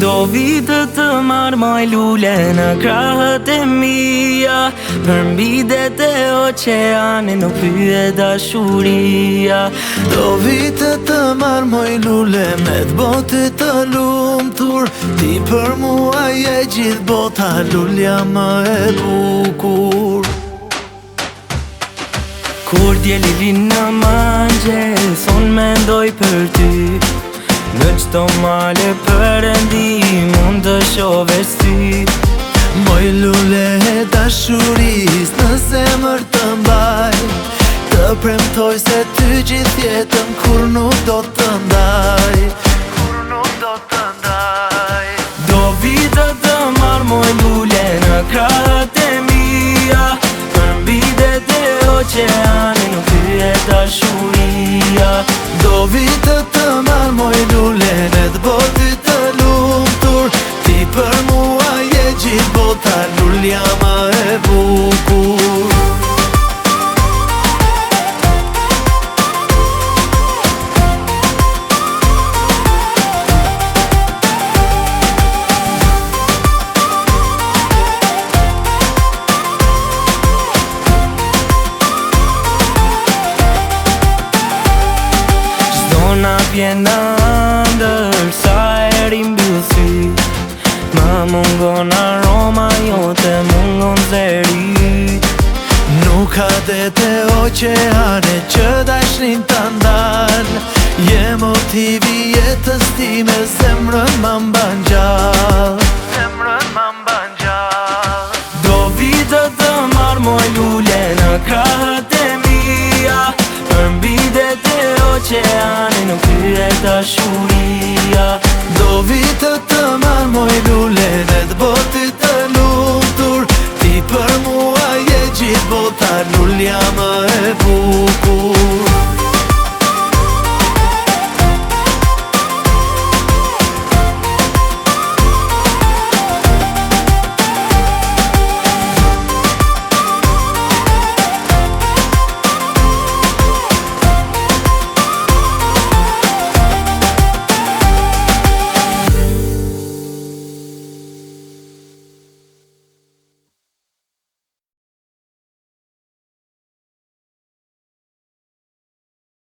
Do vitë të marmoj lule në krahët e mia, për mbi det e oqeane nuk pyet dashuria. Do vitë të marmoj lule me t'botë të lumtur, ti për mua je gjithë bota, lulja më e bukur. Kur djeli vin në mëngjes, unë mendoj për ty, në qdo male përëndi mund të shove sy. Moj lule e dashuris në zemër të mbaj, të premtoj se ty gjithë jetën kur nuk do të ndaj, kur nuk do të ndaj. Do vitë të marmoj lule në krahët e mia, për mbi det e oqeane nuk pyet dashuria. Do vitë të marmoj lule në t'botë të lumtur, ti për mua je gjithë bota, lulja më e bukur. Na vjen ndër sa e rimbyll sy, ma mungon aroma jote, mungon zeri. Nuk ka dete oqeane që dashnin të ndal, je motivi jetës time, zemrën më mban gjall, zemrën më mban gjall. Do vitë të marmoj lule në krahët e mia, për mbi det e oqeane nuk pyet dashuria. Do vitë të marmoj lule në t'botë të lumtur, ti për mua je gjithë bota, lulja më